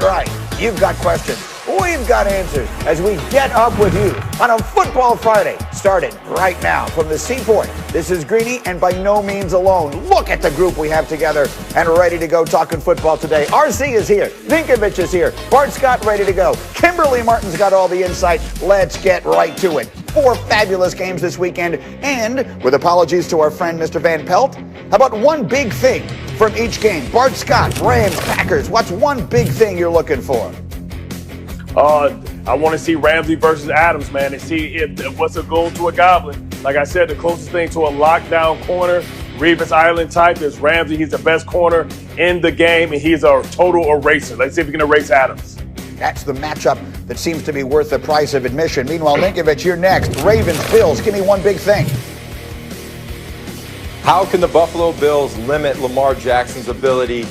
it right. You've got questions. We've got answers as we get up with you on a Football Friday, starting right now from the Seaport. This is Greeny, and by no means alone. Look at the group we have together and ready to go talking football today. RC is here. Ninkovich is here. Bart Scott ready to go. Kimberly Martin's got all the insight. Let's get right to it. 4 fabulous games this weekend, and with apologies to our friend Mr. Van Pelt, how about one big thing from each game? Bart Scott, Rams, Packers. What's one big thing you're looking for? I want to see Ramsey versus Adams, man, and see what's a goal to a goblin. Like I said, the closest thing to a lockdown corner, Revis Island type, is Ramsey. He's the best corner in the game, and he's a total eraser. Let's see if we can erase Adams. That's the matchup that seems to be worth the price of admission. Meanwhile, Ninkovich, you're next. Ravens, Bills, give me one big thing. How can the Buffalo Bills limit Lamar Jackson's ability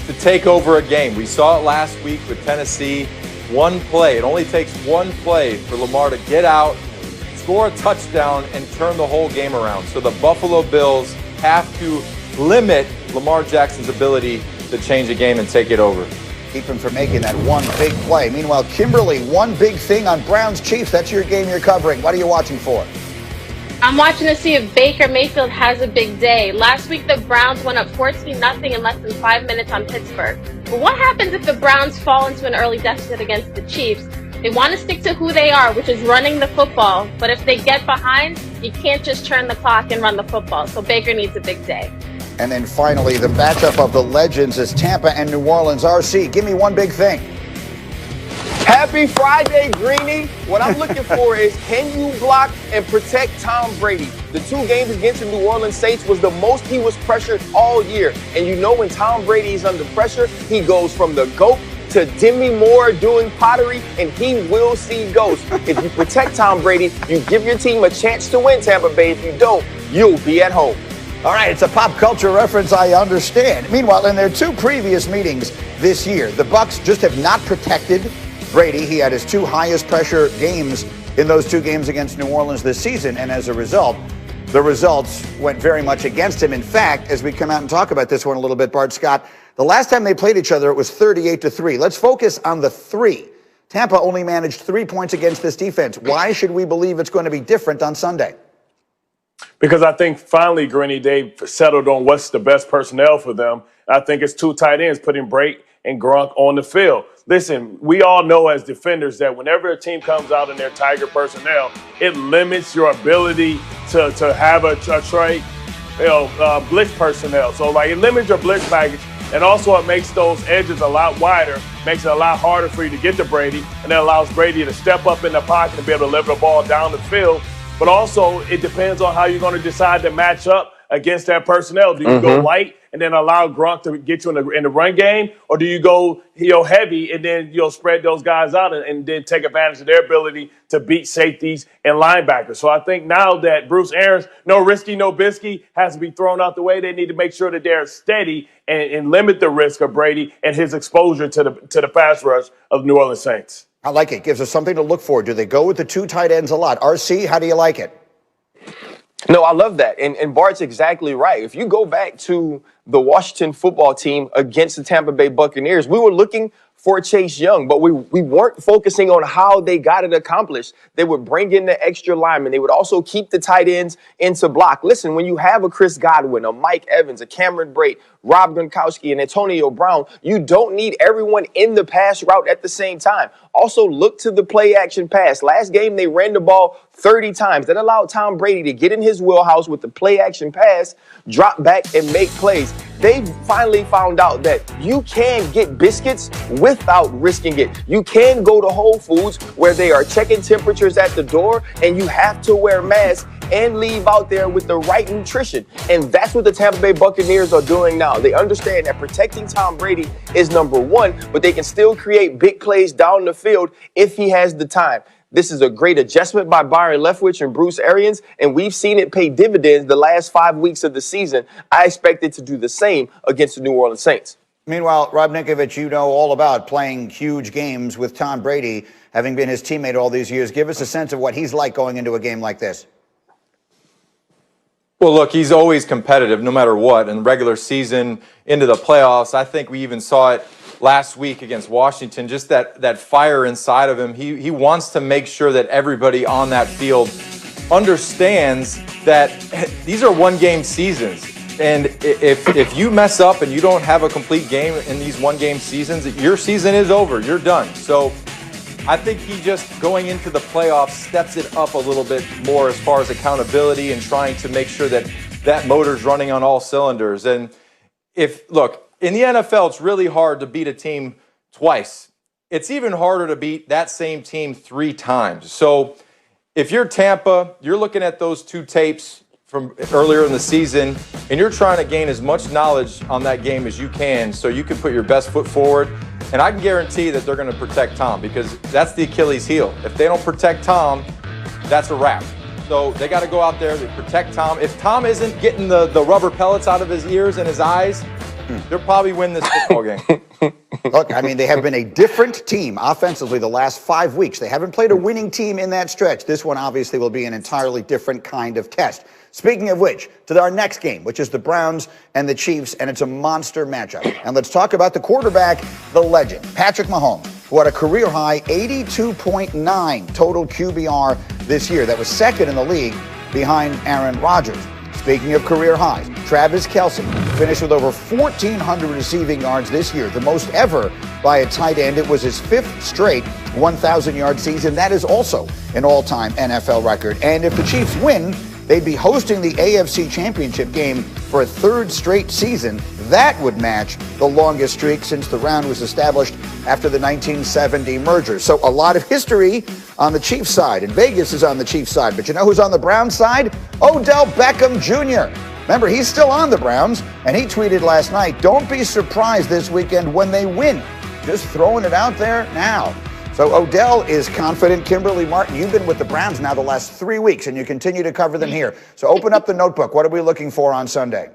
to take over a game? We saw it last week with Tennessee. One play. It only takes one play for Lamar to get out, score a touchdown, and turn the whole game around. So the Buffalo Bills have to limit Lamar Jackson's ability to change a game and take it over. Keep him from making that one big play. Meanwhile, Kimberly, one big thing on Browns Chiefs. That's your game you're covering. What are you watching for? I'm watching to see if Baker Mayfield has a big day. Last week, the Browns went up 14-0 in less than 5 minutes on Pittsburgh. But what happens if the Browns fall into an early deficit against the Chiefs? They want to stick to who they are, which is running the football. But if they get behind, you can't just turn the clock and run the football. So Baker needs a big day. And then finally, the matchup of the legends is Tampa and New Orleans. RC, give me one big thing. Happy Friday, Greeny. What I'm looking for is, can you block and protect Tom Brady? The 2 games against the New Orleans Saints was the most he was pressured all year. And you know when Tom Brady is under pressure, he goes from the GOAT to Demi Moore doing pottery, and he will see ghosts. If you protect Tom Brady, you give your team a chance to win, Tampa Bay. If you don't, you'll be at home. All right, it's a pop culture reference, I understand. Meanwhile, in their 2 previous meetings this year, the Bucs just have not protected Brady. He had his 2 highest pressure games in those 2 games against New Orleans this season, and as a result, the results went very much against him. In fact, as we come out and talk about this one a little bit, Bart Scott, the last time they played each other, it was 38-3. Let's focus on the 3. Tampa only managed 3 points against this defense. Why should we believe it's going to be different on Sunday? Because I think finally, Greeny, they've settled on what's the best personnel for them. I think it's 2 tight ends, putting Brady and Gronk on the field. Listen, we all know as defenders that whenever a team comes out in their Tiger personnel, it limits your ability to have a trade, blitz personnel. So, it limits your blitz package, and also it makes those edges a lot wider, makes it a lot harder for you to get to Brady, and that allows Brady to step up in the pocket and be able to deliver the ball down the field. But also, it depends on how you're going to decide to match up against that personnel. Do you go light and then allow Gronk to get you in the run game, or do you go heavy and then spread those guys out and then take advantage of their ability to beat safeties and linebackers? So I think now that Bruce Arians, no risky, no bisky, has to be thrown out the way, they need to make sure that they're steady and limit the risk of Brady and his exposure to the pass rush of New Orleans Saints. I like it. Gives us something to look for. Do they go with the 2 tight ends a lot? RC, how do you like it? No, I love that. And Bart's exactly right. If you go back to the Washington football team against the Tampa Bay Buccaneers, we were looking for Chase Young, but we weren't focusing on how they got it accomplished. They would bring in the extra linemen. They would also keep the tight ends into block. Listen, when you have a Chris Godwin, a Mike Evans, a Cameron Brate, Rob Gronkowski, and Antonio Brown, you don't need everyone in the pass route at the same time. Also, look to the play action pass. Last game, they ran the ball 30 times. That allowed Tom Brady to get in his wheelhouse with the play action pass, drop back, and make plays. They finally found out that you can get biscuits without risking it. You can go to Whole Foods where they are checking temperatures at the door, and you have to wear masks and leave out there with the right nutrition. And that's what the Tampa Bay Buccaneers are doing now. They understand that protecting Tom Brady is number 1, but they can still create big plays down the field if he has the time. This is a great adjustment by Byron Leftwich and Bruce Arians, and we've seen it pay dividends the last 5 weeks of the season. I expect it to do the same against the New Orleans Saints. Meanwhile, Rob Ninkovich, you know all about playing huge games with Tom Brady, having been his teammate all these years. Give us a sense of what he's like going into a game like this. Well, look, he's always competitive no matter what. In the regular season, into the playoffs, I think we even saw it last week against Washington, just that fire inside of him. He wants to make sure that everybody on that field understands that these are one-game seasons. And if you mess up and you don't have a complete game in these one-game seasons, your season is over. You're done. So I think he just, going into the playoffs, steps it up a little bit more as far as accountability and trying to make sure that that motor's running on all cylinders. And look, in the NFL, it's really hard to beat a team twice. It's even harder to beat that same team 3 times. So if you're Tampa, you're looking at those 2 tapes from earlier in the season, and you're trying to gain as much knowledge on that game as you can so you can put your best foot forward. And I can guarantee that they're going to protect Tom, because that's the Achilles heel. If they don't protect Tom, that's a wrap. So they got to go out there, they protect Tom. If Tom isn't getting the rubber pellets out of his ears and his eyes, they'll probably win this football game. Look, I mean, they have been a different team offensively the last 5 weeks. They haven't played a winning team in that stretch. This one obviously will be an entirely different kind of test. Speaking of which, to our next game, which is the Browns and the Chiefs, and it's a monster matchup. And let's talk about the quarterback, the legend, Patrick Mahomes, who had a career-high 82.9 total QBR this year. That was second in the league behind Aaron Rodgers. Speaking of career highs, Travis Kelce finished with over 1,400 receiving yards this year, the most ever by a tight end. It was his 5th straight 1,000-yard season. That is also an all-time NFL record. And if the Chiefs win, they'd be hosting the AFC Championship game for a 3rd straight season. That would match the longest streak since the round was established after the 1970 merger. So a lot of history on the Chiefs side, and Vegas is on the Chiefs side. But you know who's on the Browns side? Odell Beckham Jr. Remember, he's still on the Browns, and he tweeted last night, "Don't be surprised this weekend when they win." Just throwing it out there now. So Odell is confident. Kimberly Martin, you've been with the Browns now the last 3 weeks, and you continue to cover them here. So open up the notebook. What are we looking for on Sunday?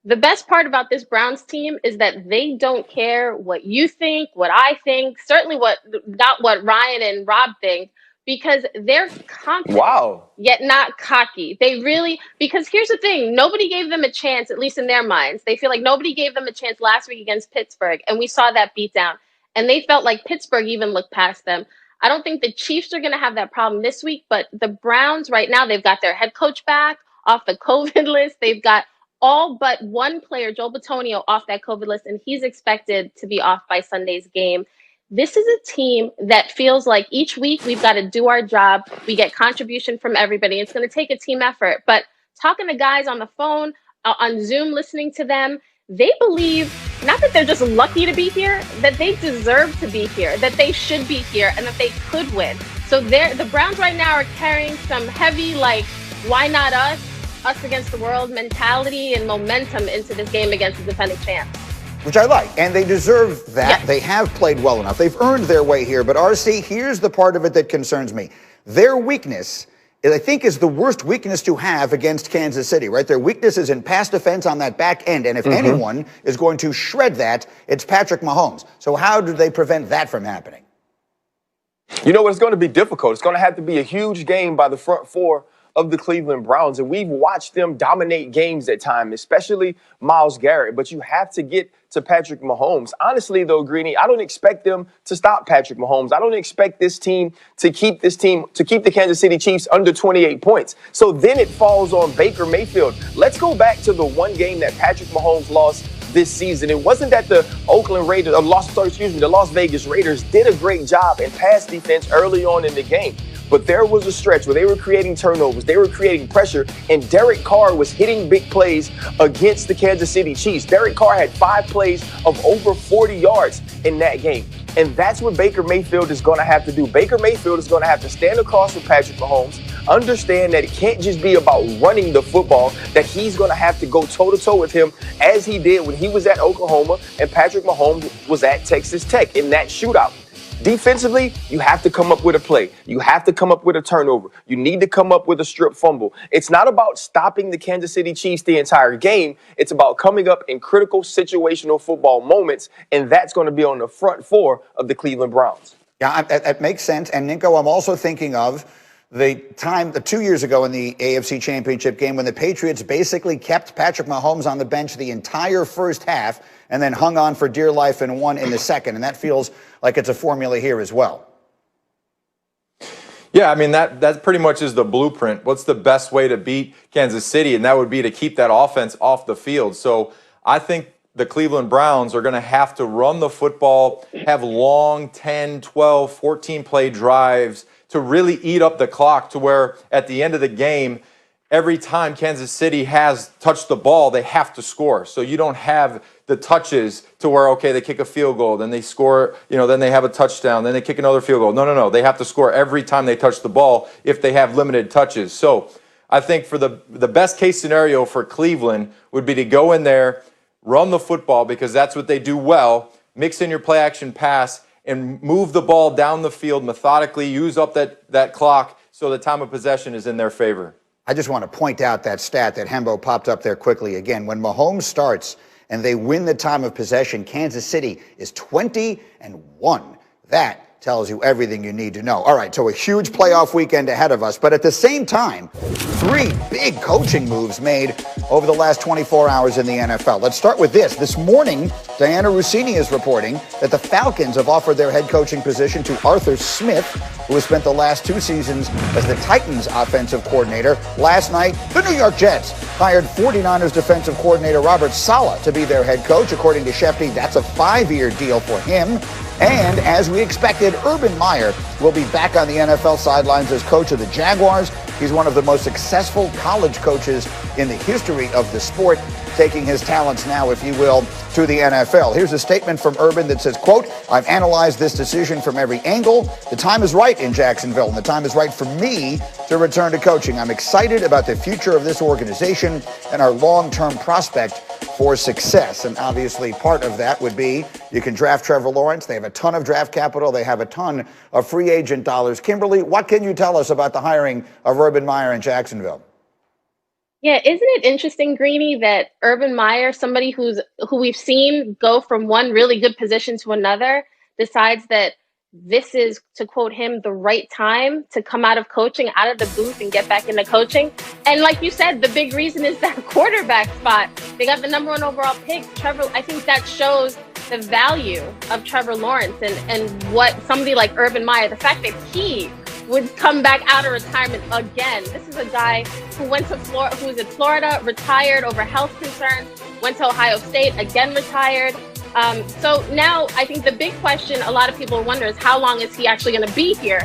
The best part about this Browns team is that they don't care what you think, what I think, certainly not what Ryan and Rob think, because they're confident, yet not cocky. They really, because here's the thing, nobody gave them a chance, at least in their minds. They feel like nobody gave them a chance last week against Pittsburgh, and we saw that beatdown. And they felt like Pittsburgh even looked past them. I don't think the Chiefs are going to have that problem this week, but the Browns right now, they've got their head coach back off the COVID list. They've got all but one player, Joel Bitonio, off that COVID list, and he's expected to be off by Sunday's game. This is a team that feels like each week we've got to do our job. We get contribution from everybody. It's going to take a team effort. But talking to guys on the phone, on Zoom, listening to them, they believe not that they're just lucky to be here, that they deserve to be here, that they should be here, and that they could win. So the Browns right now are carrying some heavy, like, why not us against the world mentality and momentum into this game against the defending champs. Which I like, and they deserve that. Yes. They have played well enough. They've earned their way here. But RC, here's the part of it that concerns me. Their weakness, I think, is the worst weakness to have against Kansas City, right? Their weakness is in pass defense on that back end. And if anyone is going to shred that, it's Patrick Mahomes. So how do they prevent that from happening? You know what? It's going to be difficult. It's going to have to be a huge game by the front four of the Cleveland Browns. And we've watched them dominate games at times, especially Myles Garrett. But you have to get to Patrick Mahomes. Honestly, though, Greeny, I don't expect them to stop Patrick Mahomes. I don't expect this team to keep the Kansas City Chiefs under 28 points. So then it falls on Baker Mayfield. Let's go back to the one game that Patrick Mahomes lost this season. It wasn't that the the Las Vegas Raiders did a great job in pass defense early on in the game. But there was a stretch where they were creating turnovers, they were creating pressure, and Derek Carr was hitting big plays against the Kansas City Chiefs. Derek Carr had 5 plays of over 40 yards in that game. And that's what Baker Mayfield is going to have to do. Baker Mayfield is going to have to stand across from Patrick Mahomes, understand that it can't just be about running the football, that he's going to have to go toe-to-toe with him as he did when he was at Oklahoma and Patrick Mahomes was at Texas Tech in that shootout. Defensively, you have to come up with a play. You have to come up with a turnover. You need to come up with a strip fumble. It's not about stopping the Kansas City Chiefs the entire game. It's about coming up in critical situational football moments, and that's going to be on the front four of the Cleveland Browns. Yeah, that makes sense. And, Ninko, I'm also thinking of the 2 years ago in the AFC Championship game when the Patriots basically kept Patrick Mahomes on the bench the entire first half and then hung on for dear life and won in the second. And that feels like it's a formula here as well. Yeah, I mean, that pretty much is the blueprint. What's the best way to beat Kansas City? And that would be to keep that offense off the field. So I think the Cleveland Browns are going to have to run the football, have long 10, 12, 14 play drives to really eat up the clock to where at the end of the game, every time Kansas City has touched the ball, they have to score. So you don't have the touches to where, okay, they kick a field goal, then they score, then they have a touchdown, then they kick another field goal. No. They have to score every time they touch the ball if they have limited touches. So I think for the best case scenario for Cleveland would be to go in there, run the football because that's what they do well, mix in your play action pass, and move the ball down the field methodically, use up that clock so the time of possession is in their favor. I just want to point out that stat that Hembo popped up there quickly again. When Mahomes starts and they win the time of possession, Kansas City is 20-1. That tells you everything you need to know. All right, so a huge playoff weekend ahead of us, but at the same time, 3 big coaching moves made over the last 24 hours in the NFL. Let's start with this. This morning, Diana Rossini is reporting that the Falcons have offered their head coaching position to Arthur Smith, who has spent the last 2 seasons as the Titans offensive coordinator. Last night, the New York Jets hired 49ers defensive coordinator Robert Saleh to be their head coach. According to Shefty, that's a 5-year deal for him. And as we expected, Urban Meyer will be back on the NFL sidelines as coach of the Jaguars. He's one of the most successful college coaches in the history of the sport, taking his talents now, if you will, to the NFL. Here's a statement from Urban that says, quote, "I've analyzed this decision from every angle. The time is right in Jacksonville, and the time is right for me to return to coaching. I'm excited about the future of this organization and our long-term prospect for success." And obviously part of that would be you can draft Trevor Lawrence. They have a ton of draft capital. They have a ton of free agent dollars. Kimberly, what can you tell us about the hiring of Urban Meyer in Jacksonville? Yeah, isn't it interesting, Greeny, that Urban Meyer, somebody who we've seen go from one really good position to another, decides that this is, to quote him, the right time to come out of coaching, out of the booth and get back into coaching. And like you said, the big reason is that quarterback spot. They got the number 1 overall pick. Trevor, I think that shows the value of Trevor Lawrence and what somebody like Urban Meyer, the fact that he would come back out of retirement again. This is a guy who went to Florida, who was in Florida, retired over health concerns, went to Ohio State, again retired. So now I think the big question a lot of people wonder is how long is he actually going to be here?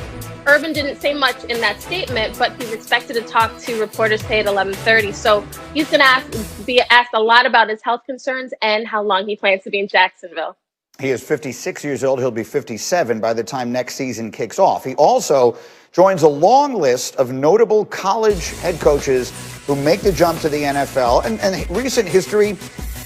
Urban didn't say much in that statement, but he's expected to talk to reporters today at 11:30. So he's going to be asked a lot about his health concerns and how long he plans to be in Jacksonville. He is 56 years old. He'll be 57 by the time next season kicks off. He also joins a long list of notable college head coaches who make the jump to the NFL. And recent history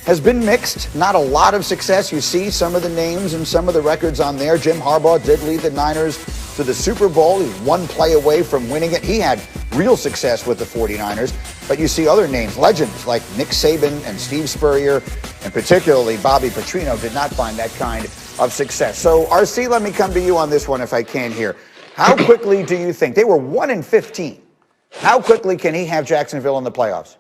has been mixed. Not a lot of success. You see some of the names and some of the records on there. Jim Harbaugh did lead the Niners to the Super Bowl. He's 1 play away from winning it. He had real success with the 49ers. But you see other names, legends like Nick Saban and Steve Spurrier, and particularly Bobby Petrino did not find that kind of success. So, RC, let me come to you on this one if I can here. How quickly do you think, they were 1-15, how quickly can he have Jacksonville in the playoffs?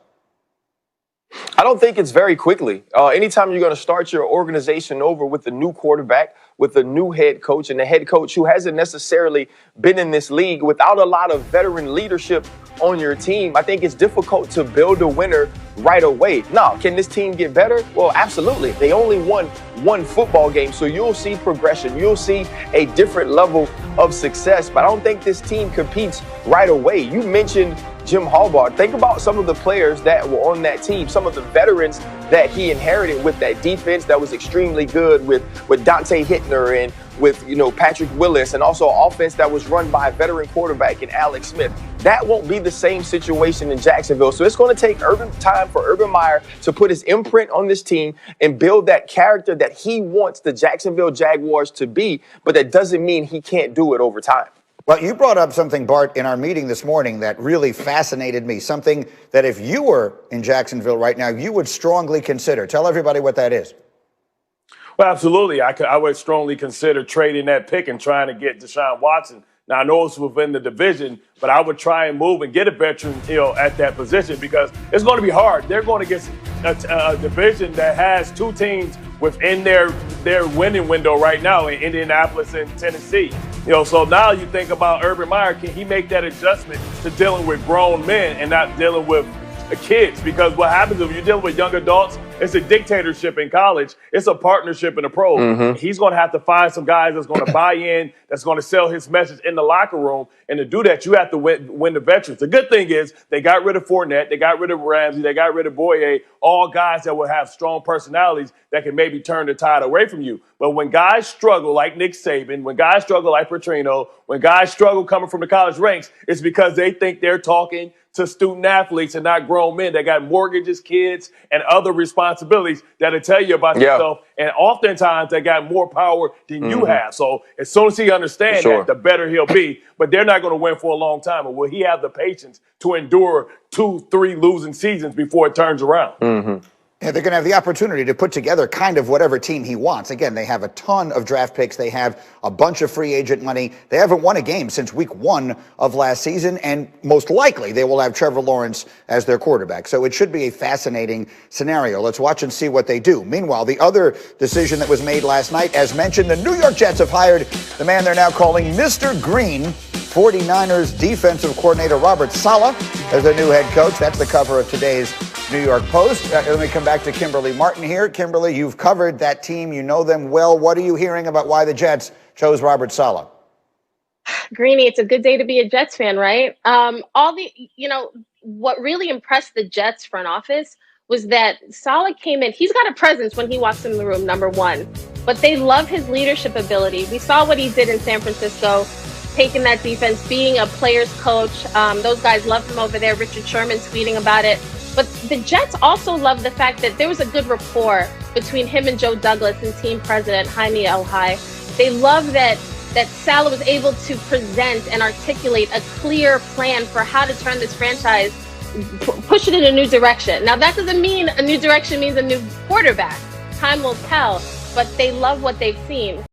I don't think it's very quickly. Anytime you're going to start your organization over with a new quarterback, with a new head coach, and a head coach who hasn't necessarily been in this league without a lot of veteran leadership on your team, I think it's difficult to build a winner right away. Now, can this team get better? Well, absolutely. They only won 1 football game, so you'll see progression. You'll see a different level of success, but I don't think this team competes right away. You mentioned Jim Harbaugh. Think about some of the players that were on that team, some of the veterans that he inherited with that defense that was extremely good with Dante Hittner and with, Patrick Willis, and also an offense that was run by a veteran quarterback in Alex Smith. That won't be the same situation in Jacksonville. So it's going to take time for Urban Meyer to put his imprint on this team and build that character that he wants the Jacksonville Jaguars to be, but that doesn't mean he can't do it over time. Well, you brought up something, Bart, in our meeting this morning that really fascinated me, something that if you were in Jacksonville right now, you would strongly consider. Tell everybody what that is. Well, absolutely. I would strongly consider trading that pick and trying to get Deshaun Watson Now, I know it's within the division, but I would try and move and get a veteran, at that position because it's going to be hard. They're going to get a division that has two teams within their winning window right now in Indianapolis and Tennessee. So now you think about Urban Meyer, can he make that adjustment to dealing with grown men and not dealing with kids? Because what happens if you're dealing with young adults, it's a dictatorship in college. It's a partnership in the pros. Mm-hmm. He's going to have to find some guys that's going to buy in, that's going to sell his message in the locker room. And to do that, you have to win the veterans. The good thing is they got rid of Fournette, they got rid of Ramsey, they got rid of Boye, all guys that will have strong personalities that can maybe turn the tide away from you. But when guys struggle like Nick Saban, when guys struggle like Petrino, when guys struggle coming from the college ranks, it's because they think they're talking to student athletes and not grown men that got mortgages, kids, and other responsibilities that'll tell you about yourself. And oftentimes they got more power than you have. So as soon as he understands that, the better he'll be. But they're not going to win for a long time. Or will he have the patience to endure 2-3 losing seasons before it turns around? Mm-hmm. Yeah, they're going to have the opportunity to put together kind of whatever team he wants. Again, they have a ton of draft picks. They have a bunch of free agent money. They haven't won a game since week 1 of last season, and most likely they will have Trevor Lawrence as their quarterback. So it should be a fascinating scenario. Let's watch and see what they do. Meanwhile, the other decision that was made last night, as mentioned, the New York Jets have hired the man they're now calling Mr. Green, 49ers defensive coordinator Robert Saleh as their new head coach. That's the cover of today's New York Post. Let me come back to Kimberly Martin here. Kimberly, you've covered that team. You know them well. What are you hearing about why the Jets chose Robert Saleh? Greeny, it's a good day to be a Jets fan, right? What really impressed the Jets front office was that Saleh came in. He's got a presence when he walks in the room, number one. But they love his leadership ability. We saw what he did in San Francisco, taking that defense, being a player's coach. Those guys love him over there. Richard Sherman's tweeting about it. But the Jets also love the fact that there was a good rapport between him and Joe Douglas and team president Jaime Elhai. They love that Saleh was able to present and articulate a clear plan for how to turn this franchise, push it in a new direction. Now, that doesn't mean a new direction means a new quarterback. Time will tell, but they love what they've seen.